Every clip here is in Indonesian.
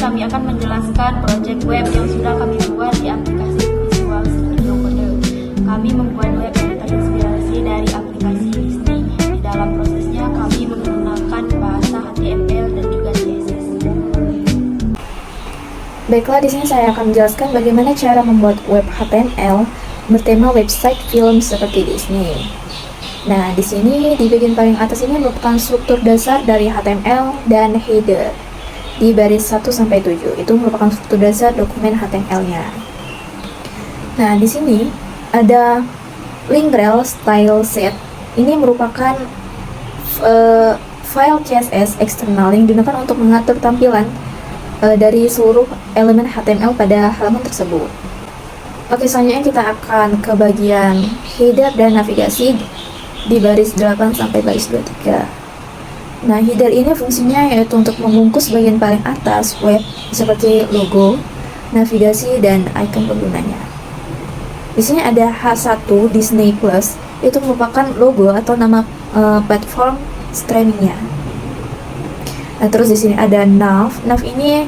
kami akan menjelaskan proyek web yang sudah kami buat di aplikasi Visual Studio Code. Kami membuat web yang terinspirasi dari aplikasi Disney. Di dalam prosesnya kami menggunakan bahasa HTML dan juga CSS. Baiklah, di sini saya akan menjelaskan bagaimana cara membuat web HTML bertema website film seperti Disney. Nah, di sini di bagian paling atas ini merupakan struktur dasar dari HTML dan header. Di baris 1 sampai 7 itu merupakan struktur dasar dokumen HTML-nya. Nah, di sini ada link rel style set. Ini merupakan file CSS eksternal yang digunakan untuk mengatur tampilan dari seluruh elemen HTML pada halaman tersebut. Oke, selanjutnya kita akan ke bagian header dan navigasi di baris 8 sampai baris 23. Nah, header ini fungsinya yaitu untuk membungkus bagian paling atas web seperti logo, navigasi, dan icon penggunanya. Di sini ada H1 Disney Plus, itu merupakan logo atau nama platform streamingnya. Nah, terus di sini ada nav. Nav ini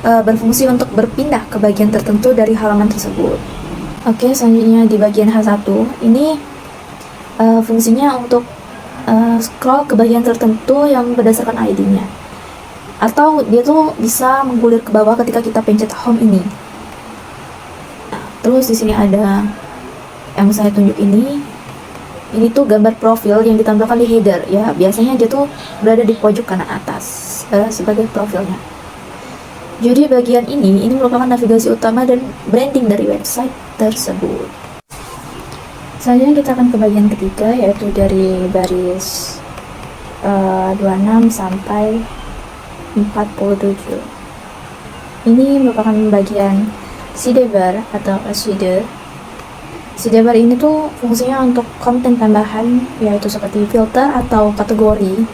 berfungsi untuk berpindah ke bagian tertentu dari halaman tersebut. Oke, selanjutnya di bagian H1 ini fungsinya untuk scroll ke bagian tertentu yang berdasarkan ID-nya, atau dia tuh bisa menggulir ke bawah ketika kita pencet home ini. Terus di sini ada yang saya tunjuk ini tuh gambar profil yang ditampilkan di header. Ya, biasanya dia tuh berada di pojok kanan atas sebagai profilnya. Jadi bagian ini merupakan navigasi utama dan branding dari website tersebut. Selanjutnya kita akan ke bagian ketiga, yaitu dari baris 26 sampai 47. Ini merupakan bagian sidebar atau slider. Sidebar ini tuh fungsinya untuk konten tambahan, yaitu seperti filter atau kategori.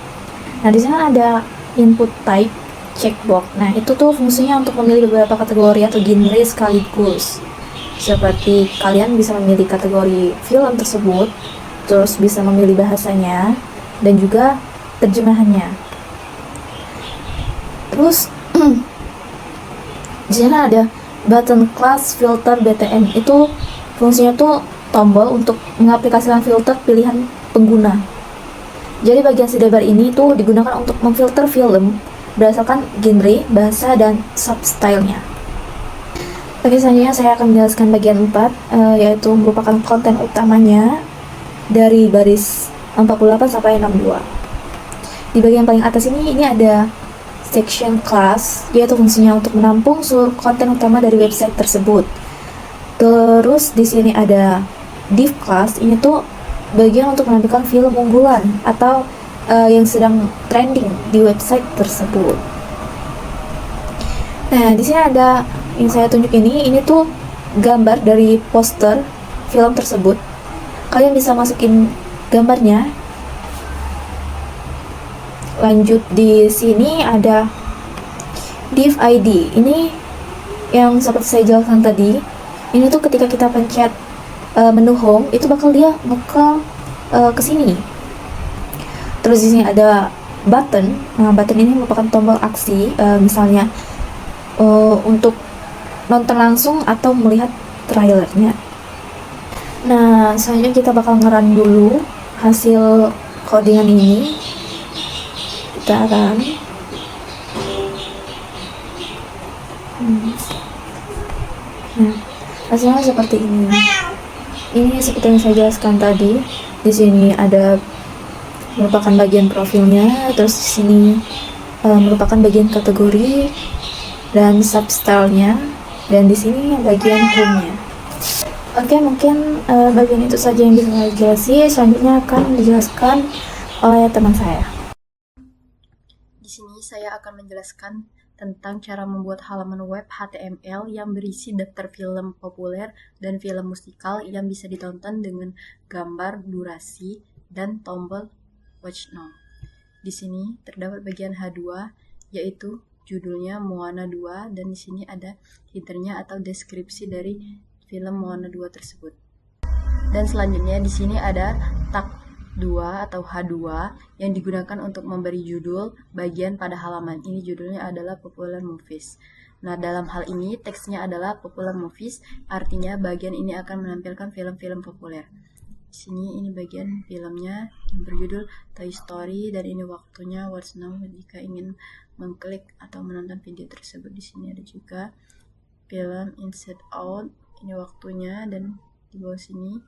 Nah, di sana ada input type checkbox. Nah, itu tuh fungsinya untuk memilih beberapa kategori atau genre sekaligus. Seperti kalian bisa memilih kategori film tersebut, terus bisa memilih bahasanya, dan juga terjemahannya. Terus di sana ada button class filter BTN. Itu fungsinya tuh tombol untuk mengaplikasikan filter pilihan pengguna. Jadi bagian sidebar ini tuh digunakan untuk memfilter film berdasarkan genre, bahasa, dan substyle-nya. Oke, selanjutnya saya akan menjelaskan bagian 4, yaitu merupakan konten utamanya dari baris 48 sampai 62. Di bagian paling atas ini ada section class, yaitu fungsinya untuk menampung seluruh konten utama dari website tersebut. Terus di sini ada div class, ini tuh bagian untuk menampilkan film unggulan atau yang sedang trending di website tersebut. Nah, di sini ada yang saya tunjuk ini tuh gambar dari poster film tersebut. Kalian bisa masukin gambarnya. Lanjut di sini ada div ID. Ini yang seperti saya jelaskan tadi. Ini tuh ketika kita pencet menu home, itu bakal dia bakal ke sini. Terus di sini ada button. Nah, button ini merupakan tombol aksi, misalnya untuk nonton langsung atau melihat trailernya. Nah, selanjutnya kita bakal nge-run dulu hasil codingan ini. Kita run. Nah, hasilnya seperti ini. Ini seperti yang saya jelaskan tadi. Di sini ada merupakan bagian profilnya, terus di sini merupakan bagian kategori dan substyle-nya, dan di sini bagian home-nya. Oke, mungkin bagian itu saja yang bisa saya jelaskan. Selanjutnya akan dijelaskan oleh teman saya. Di sini saya akan menjelaskan tentang cara membuat halaman web HTML yang berisi daftar film populer dan film musikal yang bisa ditonton dengan gambar, durasi, dan tombol Watch Now. Di sini terdapat bagian H2, yaitu judulnya Moana 2, dan di sini ada header-nya atau deskripsi dari film Moana 2 tersebut. Dan selanjutnya di sini ada tag 2 atau H2 yang digunakan untuk memberi judul bagian pada halaman. Ini judulnya adalah Popular Movies. Nah, dalam hal ini teksnya adalah popular movies, artinya bagian ini akan menampilkan film-film populer. Di sini ini bagian filmnya yang berjudul Toy Story dan ini waktunya What's Now jika ingin mengklik atau menonton video tersebut. Di sini ada juga film Inside Out, ini waktunya, dan di bawah sini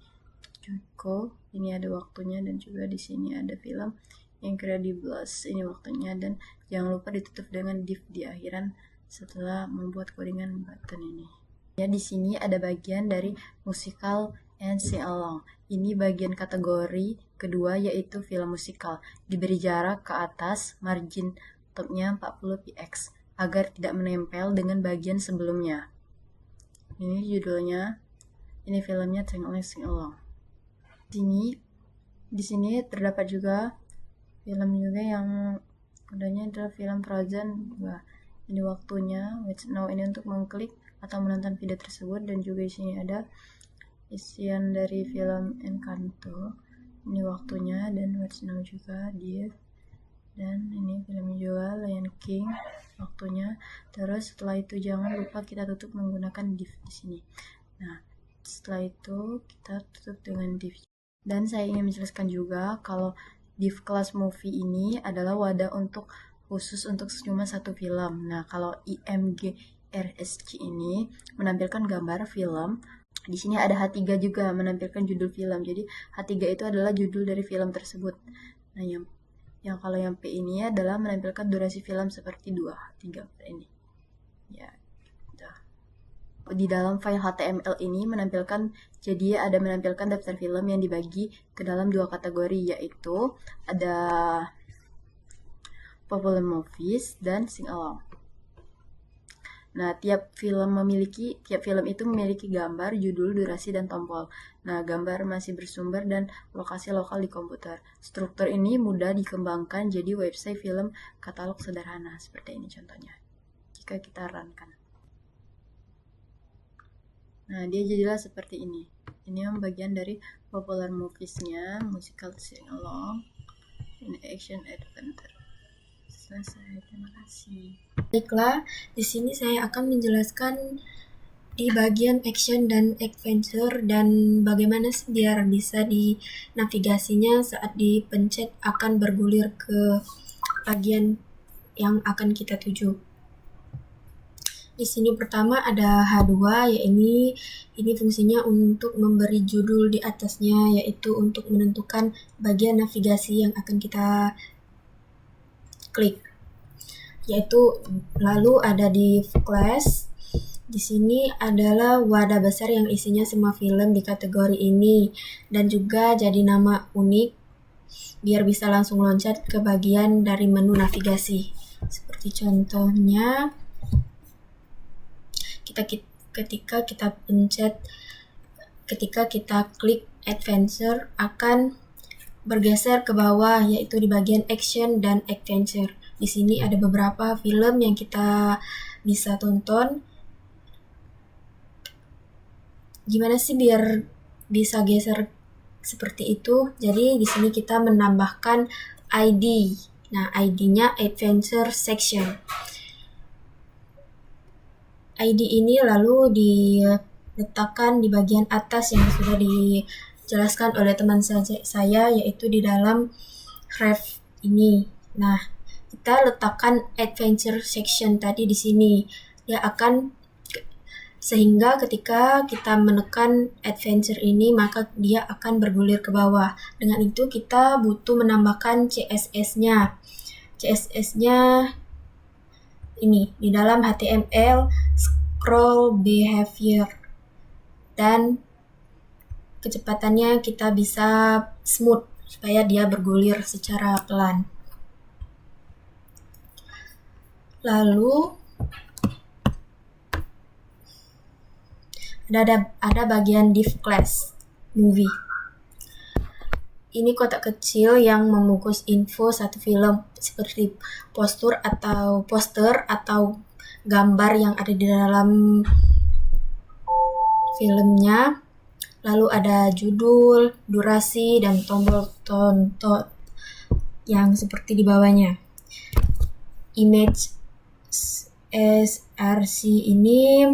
Joko, ini ada waktunya, dan juga di sini ada film Incredibles, ini waktunya, dan jangan lupa ditutup dengan div di akhiran setelah membuat codingan button ini. Ya, di sini ada bagian dari musical and sing along. Ini bagian kategori kedua yaitu film musikal. Diberi jarak ke atas margin topnya 40 px agar tidak menempel dengan bagian sebelumnya. Ini judulnya, ini filmnya Sing Along. Di sini terdapat juga film juga yang udahnya adalah film Frozen 2. Ini waktunya, What's Now ini untuk mengklik atau menonton video tersebut, dan juga di sini ada isian dari film Encanto. Ini waktunya, dan What's Now juga dia. Dan ini film juga Lion King waktunya. Terus setelah itu jangan lupa kita tutup menggunakan div di sini. Nah, setelah itu kita tutup dengan div. Dan saya ingin menjelaskan juga kalau div class movie ini adalah wadah untuk khusus untuk cuma satu film. Nah, kalau IMG RSC ini menampilkan gambar film. Di sini ada H3 juga menampilkan judul film. Jadi H3 itu adalah judul dari film tersebut. Nah, yang kalau yang P ini adalah menampilkan durasi film seperti 2, 3 ini. Ya, gitu. Di dalam file HTML ini menampilkan, jadi ada menampilkan daftar film yang dibagi ke dalam dua kategori, yaitu ada popular movies dan sing along. Nah, tiap film itu memiliki gambar, judul, durasi, dan tombol. Nah, gambar masih bersumber dan lokasi lokal di komputer. Struktur ini mudah dikembangkan jadi website film katalog sederhana. Seperti ini contohnya. Jika kita runkan. Nah, dia jadilah seperti ini. Ini yang bagian dari popular movies-nya, musical sing along, in action adventure. Selesai, terima kasih. Baiklah, di sini saya akan menjelaskan di bagian action dan adventure dan bagaimana biar bisa di navigasinya saat dipencet akan bergulir ke bagian yang akan kita tuju. Di sini pertama ada H2, yaitu ini fungsinya untuk memberi judul di atasnya, yaitu untuk menentukan bagian navigasi yang akan kita klik. Yaitu lalu ada di class. Di sini adalah wadah besar yang isinya semua film di kategori ini dan juga jadi nama unik biar bisa langsung loncat ke bagian dari menu navigasi. Seperti contohnya ketika kita klik adventure akan bergeser ke bawah, yaitu di bagian action dan adventure. Di sini ada beberapa film yang kita bisa tonton. Gimana sih biar bisa geser seperti itu? Jadi di sini kita menambahkan ID. Nah, ID-nya adventure section. ID ini lalu diletakkan di bagian atas yang sudah dijelaskan oleh teman saya, yaitu di dalam ref ini. Nah, kita letakkan adventure section tadi di sini. Dia akan sehingga ketika kita menekan adventure ini maka dia akan bergulir ke bawah. Dengan itu kita butuh menambahkan CSS-nya. CSS-nya ini di dalam HTML scroll behavior dan kecepatannya kita bisa smooth supaya dia bergulir secara pelan. Lalu ada bagian div class movie. Ini kotak kecil yang membungkus info satu film seperti poster atau gambar yang ada di dalam filmnya. Lalu ada judul, durasi, dan tombol tonton yang seperti di bawahnya. Image src ini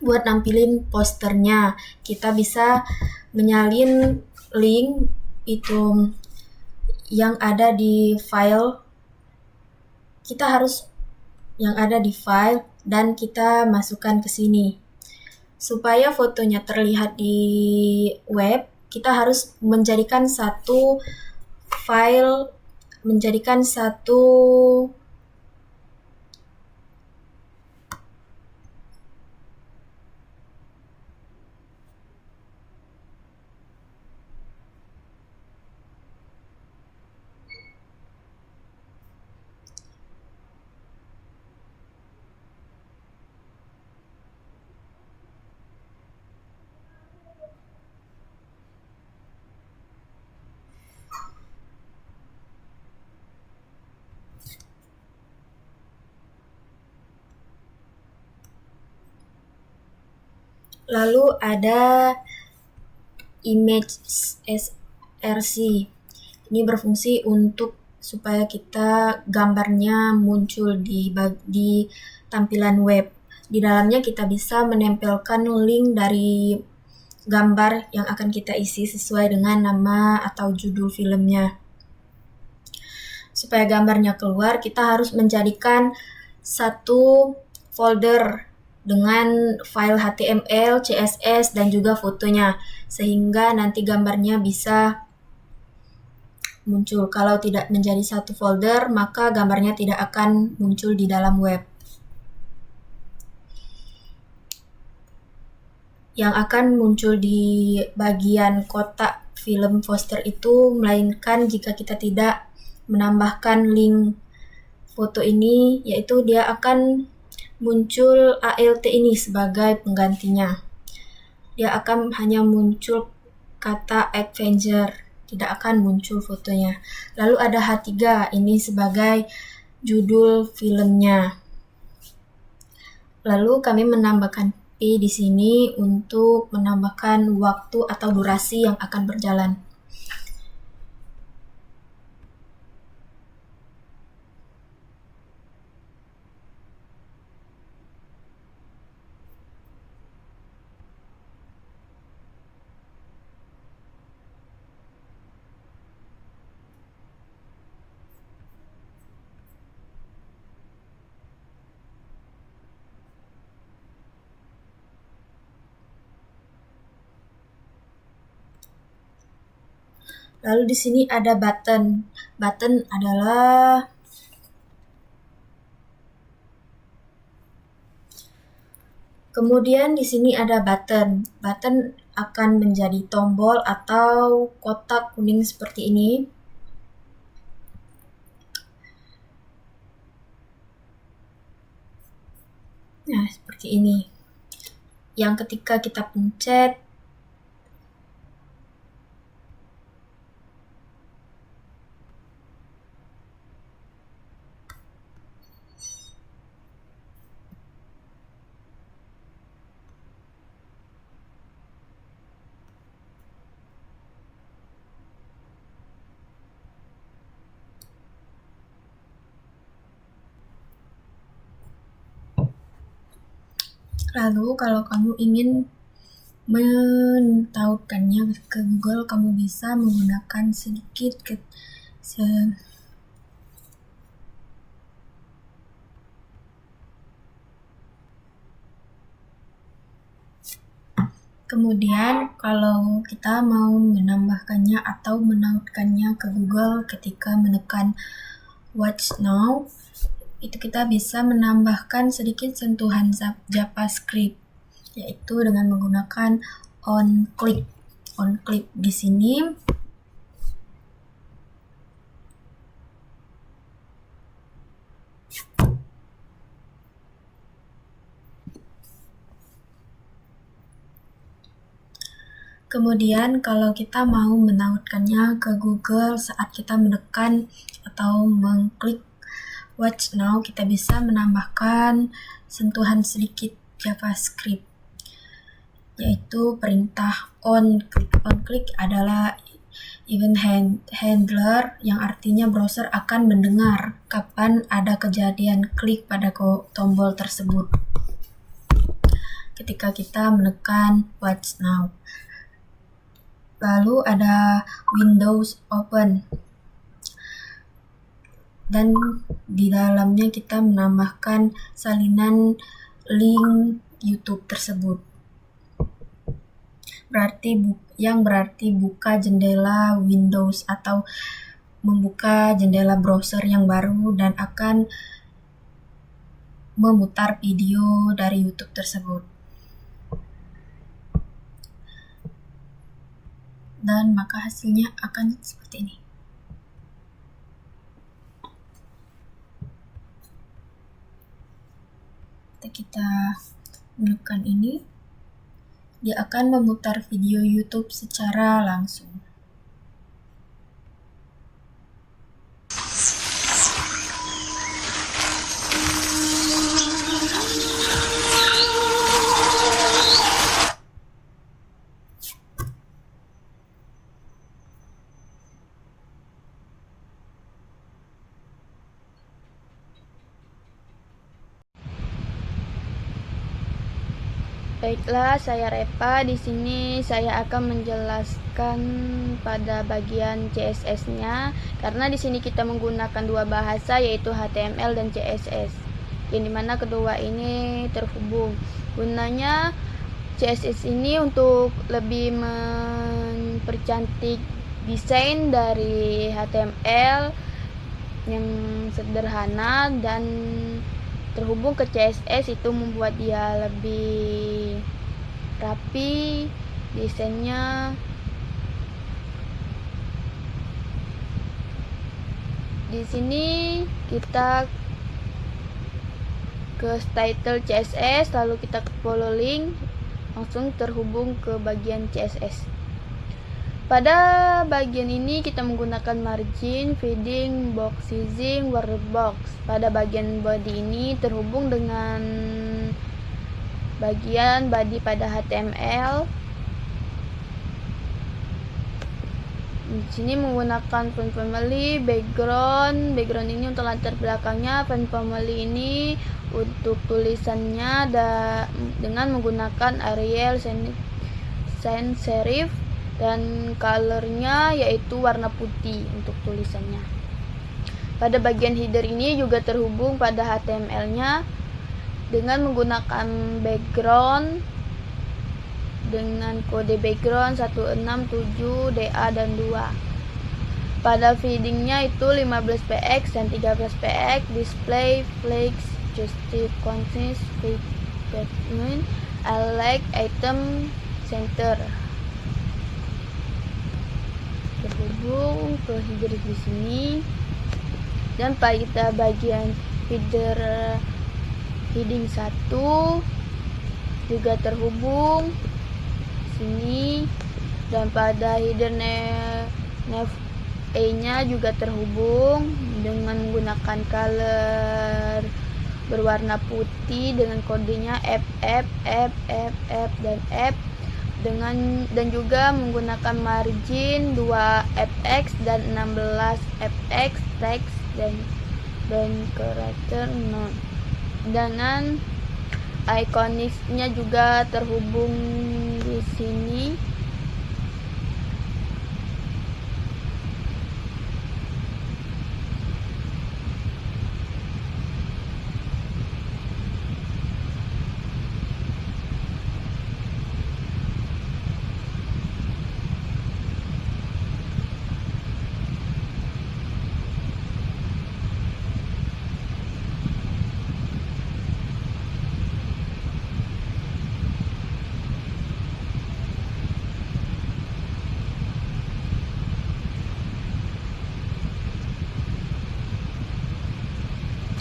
buat nampilin posternya. Kita bisa menyalin link itu yang ada di file. Kita harus yang ada di file dan kita masukkan ke sini. Supaya fotonya terlihat di web, kita harus menjadikan satu file, lalu ada image src. Ini berfungsi untuk supaya kita gambarnya muncul di tampilan web. Di dalamnya kita bisa menempelkan link dari gambar yang akan kita isi sesuai dengan nama atau judul filmnya. Supaya gambarnya keluar, kita harus menjadikan satu folder dengan file HTML, CSS, dan juga fotonya, sehingga nanti gambarnya bisa muncul. Kalau tidak menjadi satu folder, maka gambarnya tidak akan muncul di dalam web. Yang akan muncul di bagian kotak film poster itu, melainkan jika kita tidak menambahkan link foto ini, yaitu dia akan muncul ALT ini sebagai penggantinya. Dia akan hanya muncul kata adventure, tidak akan muncul fotonya. Lalu ada H3, ini sebagai judul filmnya. Lalu kami menambahkan P di sini untuk menambahkan waktu atau durasi yang akan berjalan. Lalu di sini ada button. Button adalah kemudian di sini ada button. Button akan menjadi tombol atau kotak kuning seperti ini. Nah, seperti ini. Yang ketika kita pencet, lalu kalau kamu ingin mentautkannya ke Google, kamu bisa menggunakan sedikit Kemudian kalau kita mau menambahkannya atau menautkannya ke Google ketika menekan Watch Now, itu kita bisa menambahkan sedikit sentuhan JavaScript, yaitu dengan menggunakan onClick. OnClick di sini kemudian kalau kita mau menautkannya ke Google saat kita menekan atau mengklik Watch Now, kita bisa menambahkan sentuhan sedikit JavaScript, yaitu perintah onClick. OnClick adalah event handler, yang artinya browser akan mendengar kapan ada kejadian klik pada tombol tersebut ketika kita menekan Watch Now. Lalu ada Windows Open, dan di dalamnya kita menambahkan salinan link YouTube tersebut. Berarti buka jendela Windows atau membuka jendela browser yang baru dan akan memutar video dari YouTube tersebut. Dan maka hasilnya akan seperti ini. Kita menekan ini, dia akan memutar video YouTube secara langsung. Baiklah, saya Repa. Di sini saya akan menjelaskan pada bagian CSS-nya, karena di sini kita menggunakan dua bahasa, yaitu HTML dan CSS, yang dimana kedua ini terhubung. Gunanya CSS ini untuk lebih mempercantik desain dari HTML yang sederhana, dan terhubung ke CSS itu membuat dia lebih rapi desainnya. Di sini kita ke title CSS, lalu kita ke follow link, langsung terhubung ke bagian CSS. Pada bagian ini kita menggunakan margin, padding, box sizing, word box. Pada bagian body ini terhubung dengan bagian body pada HTML. Di sini menggunakan font family, background ini untuk latar belakangnya, font family ini untuk tulisannya dengan menggunakan Arial, sans serif, dan colornya yaitu warna putih untuk tulisannya. Pada bagian header ini juga terhubung pada HTML-nya dengan menggunakan background dengan kode background 167 DA dan 2. Pada feedingnya itu 15px dan 13px, display flex, justif consist, statement, elect, item, center. Terhubung ke header di sini, dan pada bagian heading 1 juga terhubung sini, dan pada header nav nya juga terhubung dengan menggunakan color berwarna putih dengan kodenya FF, dan F, dan juga menggunakan margin 2fx dan 16fx text dan character none. Dengan iconics-nya juga terhubung di sini.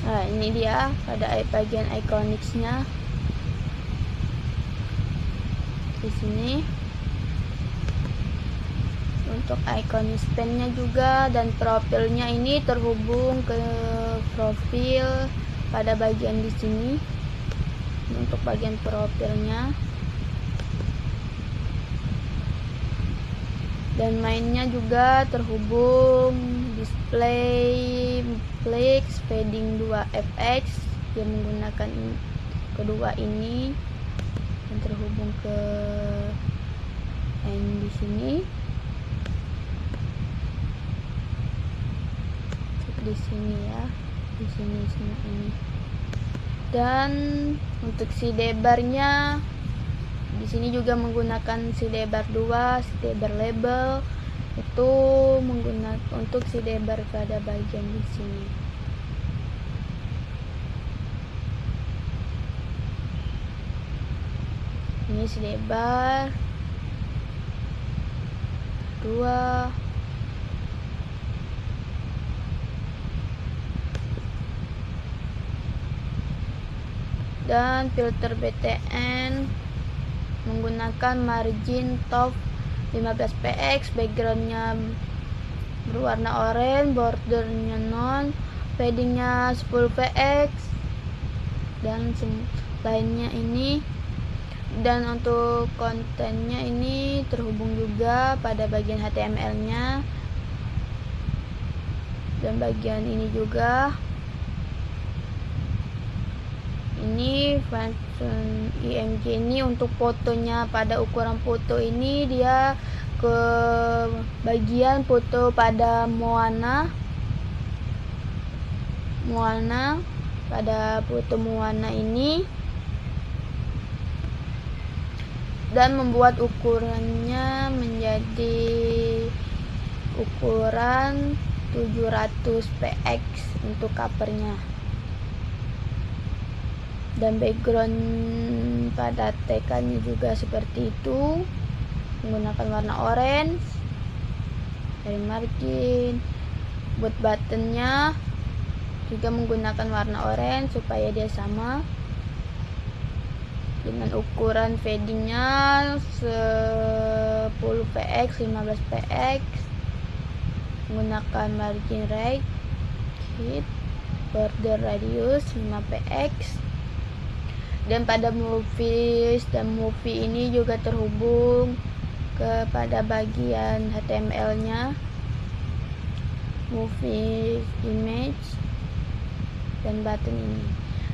Nah, ini dia pada bagian iconics-nya. Di sini untuk iconic pen-nya juga, dan profilnya ini terhubung ke profil pada bagian di sini. Untuk bagian profilnya Dan mainnya juga terhubung display flex padding 2 fx yang menggunakan kedua ini, dan terhubung ke yang di sini. Di sini ya, di sini semua ini. Dan untuk si debarnya di sini juga menggunakan si debar 2, si debar label itu menggunakan untuk si debar pada bagian di sini. Ini si debar 2, dan filter BTN menggunakan margin top 15px, backgroundnya berwarna oranye, bordernya non, paddingnya 10px, dan lainnya ini. Dan untuk kontennya ini terhubung juga pada bagian HTML-nya, dan bagian ini juga. Ini function img ini untuk fotonya, pada ukuran foto ini dia ke bagian foto pada Moana, pada foto Moana ini, dan membuat ukurannya menjadi ukuran 700px untuk covernya. Dan background pada tekannya juga seperti itu, menggunakan warna orange dari margin. Buat buttonnya juga menggunakan warna orange supaya dia sama, dengan ukuran paddingnya 10px, 15px, menggunakan margin right, hit, border radius 5px. Dan pada movies dan movie ini juga terhubung kepada bagian HTML-nya, movie image, dan button ini.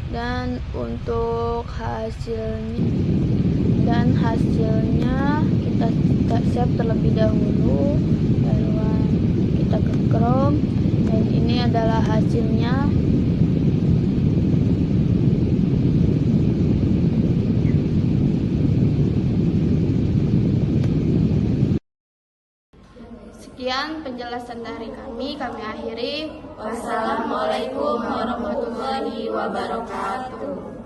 Dan untuk hasilnya kita save terlebih dahulu, lalu kita ke Chrome, dan ini adalah hasilnya. Sekian penjelasan dari kami akhiri. Wassalamualaikum warahmatullahi wabarakatuh.